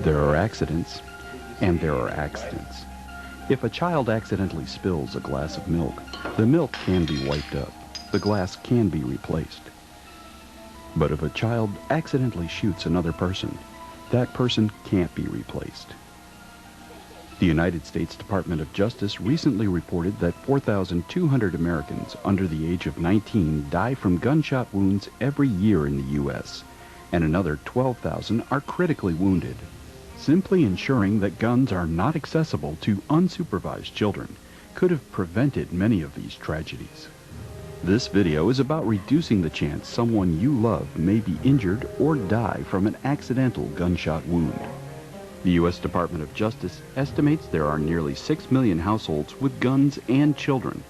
There are accidents, and there are accidents. If a child accidentally spills a glass of milk, the milk can be wiped up. The glass can be replaced. But if a child accidentally shoots another person, that person can't be replaced. The United States Department of Justice recently reported that 4,200 Americans under the age of 19 die from gunshot wounds every year in the U.S., and another 12,000 are critically wounded. Simply ensuring that guns are not accessible to unsupervised children could have prevented many of these tragedies. This video is about reducing the chance someone you love may be injured or die from an accidental gunshot wound. The U.S. Department of Justice estimates there are nearly 6 million households with guns and children,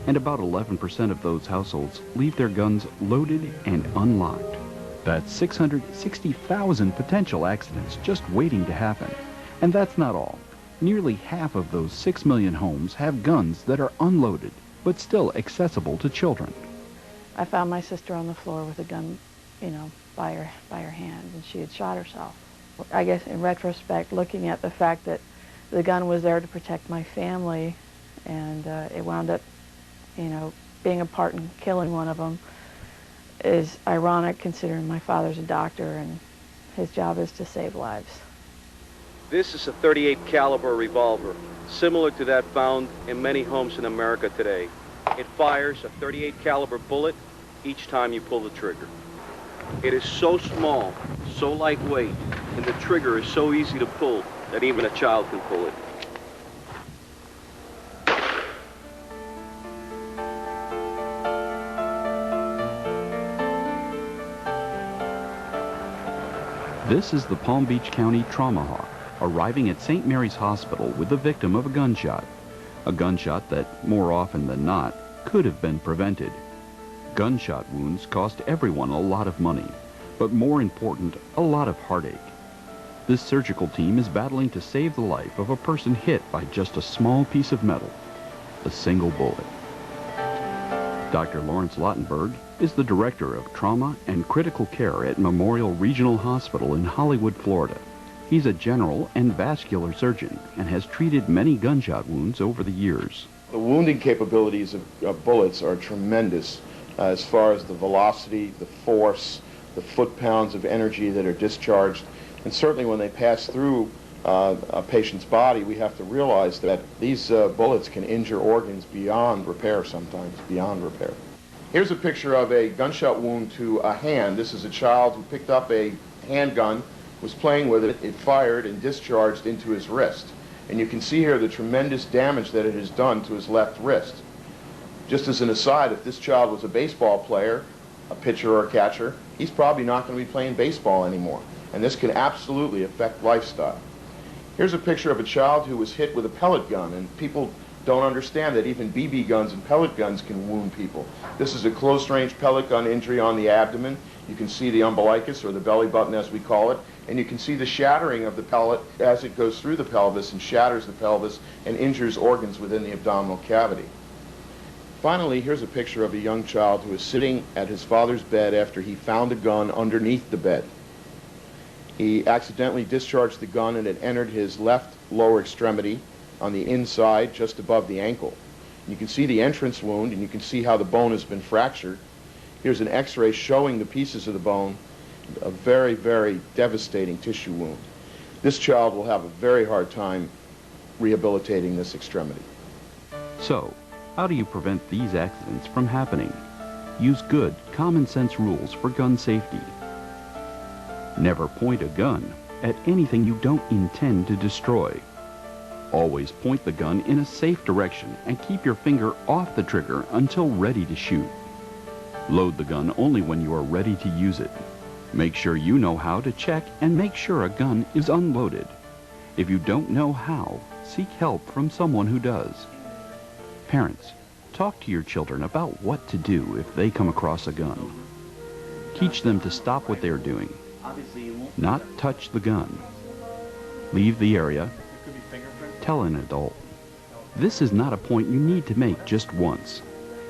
and about 11% of those households leave their guns loaded and unlocked. That's 660,000 potential accidents just waiting to happen. And that's not all. Nearly half of those 6 million homes have guns that are unloaded, but still accessible to children. I found my sister on the floor with a gun, by her hand, and she had shot herself. I guess in retrospect, looking at the fact that the gun was there to protect my family, and it wound up, being a part in killing one of them, is ironic considering my father's a doctor and his job is to save lives. This is a .38 caliber revolver, similar to that found in many homes in America today. It fires a .38 caliber bullet each time you pull the trigger. It is so small, so lightweight, and the trigger is so easy to pull that even a child can pull it. This is the Palm Beach County Trauma Hawk, arriving at St. Mary's Hospital with the victim of a gunshot that, more often than not, could have been prevented. Gunshot wounds cost everyone a lot of money, but more important, a lot of heartache. This surgical team is battling to save the life of a person hit by just a small piece of metal, a single bullet. Dr. Lawrence Lautenberg is the Director of Trauma and Critical Care at Memorial Regional Hospital in Hollywood, Florida. He's a general and vascular surgeon and has treated many gunshot wounds over the years. The wounding capabilities of bullets are tremendous as far as the velocity, the force, the foot-pounds of energy that are discharged. And certainly when they pass through a patient's body, we have to realize that these bullets can injure organs beyond repair sometimes, beyond repair. Here's a picture of a gunshot wound to a hand. This is a child who picked up a handgun, was playing with it. It fired and discharged into his wrist. And you can see here the tremendous damage that it has done to his left wrist. Just as an aside, if this child was a baseball player, a pitcher or a catcher, he's probably not going to be playing baseball anymore. And this can absolutely affect lifestyle. Here's a picture of a child who was hit with a pellet gun, and people don't understand that even BB guns and pellet guns can wound people. This is a close-range pellet gun injury on the abdomen. You can see the umbilicus, or the belly button as we call it, and you can see the shattering of the pellet as it goes through the pelvis and shatters the pelvis and injures organs within the abdominal cavity. Finally, here's a picture of a young child who is sitting at his father's bed after he found a gun underneath the bed. He accidentally discharged the gun and it entered his left lower extremity on the inside just above the ankle. You can see the entrance wound and you can see how the bone has been fractured. Here's an x-ray showing the pieces of the bone, a very, very devastating tissue wound. This child will have a very hard time rehabilitating this extremity. So, how do you prevent these accidents from happening? Use good, common sense rules for gun safety. Never point a gun at anything you don't intend to destroy. Always point the gun in a safe direction and keep your finger off the trigger until ready to shoot. Load the gun only when you are ready to use it. Make sure you know how to check and make sure a gun is unloaded. If you don't know how, seek help from someone who does. Parents, talk to your children about what to do if they come across a gun. Teach them to stop what they are doing. Not touch the gun. Leave the area. Tell an adult. This is not a point you need to make just once.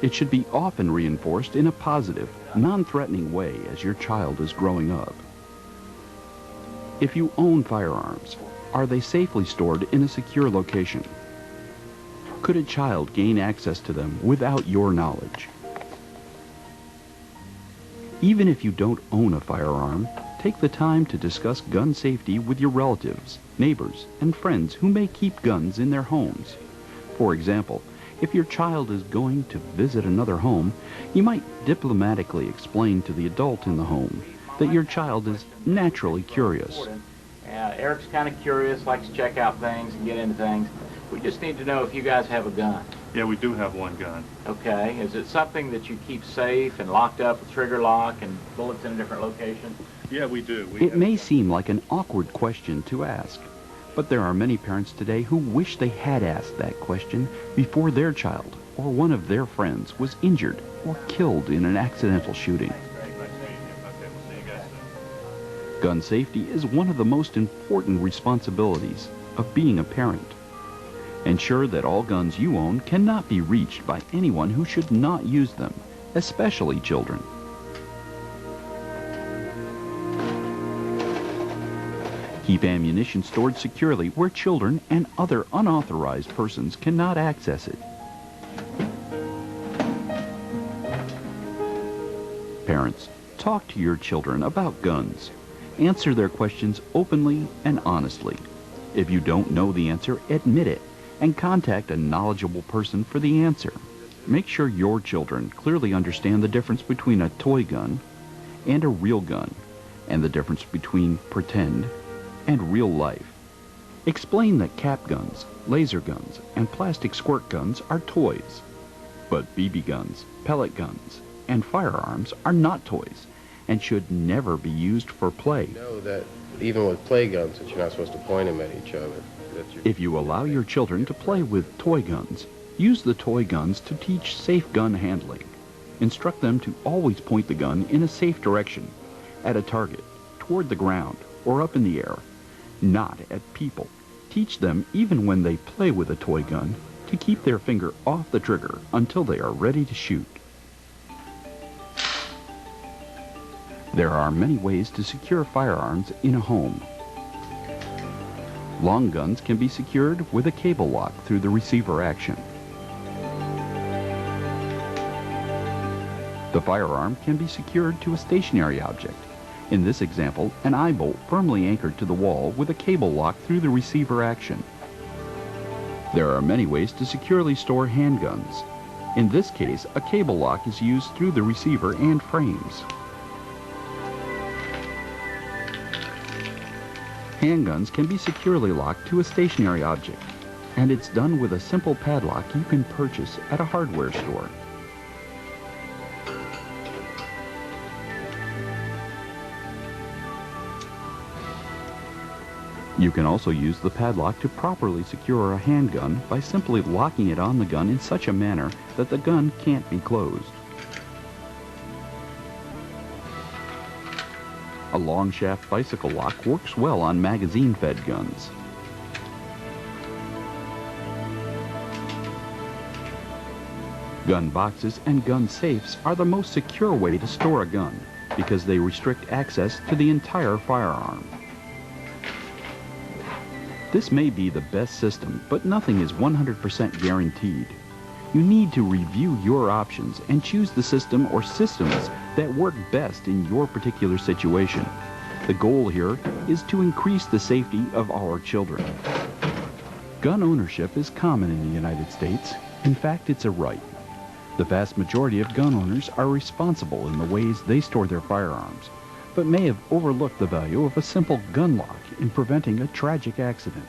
It should be often reinforced in a positive, non-threatening way as your child is growing up. If you own firearms, are they safely stored in a secure location? Could a child gain access to them without your knowledge? Even if you don't own a firearm, take the time to discuss gun safety with your relatives, neighbors, and friends who may keep guns in their homes. For example, if your child is going to visit another home, you might diplomatically explain to the adult in the home that your child is naturally curious. Eric's kind of curious, likes to check out things and get into things. We just need to know if you guys have a gun. Yeah, we do have one gun. Okay. Is it something that you keep safe and locked up with trigger lock and bullets in a different location? Yeah, we do. It may seem like an awkward question to ask, but there are many parents today who wish they had asked that question before their child or one of their friends was injured or killed in an accidental shooting. Gun safety is one of the most important responsibilities of being a parent. Ensure that all guns you own cannot be reached by anyone who should not use them, especially children. Keep ammunition stored securely where children and other unauthorized persons cannot access it. Parents, talk to your children about guns. Answer their questions openly and honestly. If you don't know the answer, admit it and contact a knowledgeable person for the answer. Make sure your children clearly understand the difference between a toy gun and a real gun, and the difference between pretend and real life. Explain that cap guns, laser guns, and plastic squirt guns are toys, but BB guns, pellet guns, and firearms are not toys and should never be used for play. You know that even with play guns, that you're not supposed to point them at each other. If you allow your children to play with toy guns, use the toy guns to teach safe gun handling. Instruct them to always point the gun in a safe direction, at a target, toward the ground, or up in the air, not at people. Teach them, even when they play with a toy gun, to keep their finger off the trigger until they are ready to shoot. There are many ways to secure firearms in a home. Long guns can be secured with a cable lock through the receiver action. The firearm can be secured to a stationary object. In this example, an eye bolt firmly anchored to the wall with a cable lock through the receiver action. There are many ways to securely store handguns. In this case, a cable lock is used through the receiver and frames. Handguns can be securely locked to a stationary object, and it's done with a simple padlock you can purchase at a hardware store. You can also use the padlock to properly secure a handgun by simply locking it on the gun in such a manner that the gun can't be closed. A long shaft bicycle lock works well on magazine-fed guns. Gun boxes and gun safes are the most secure way to store a gun because they restrict access to the entire firearm. This may be the best system, but nothing is 100% guaranteed. You need to review your options and choose the system or systems that work best in your particular situation. The goal here is to increase the safety of our children. Gun ownership is common in the United States. In fact, it's a right. The vast majority of gun owners are responsible in the ways they store their firearms, but may have overlooked the value of a simple gun lock in preventing a tragic accident.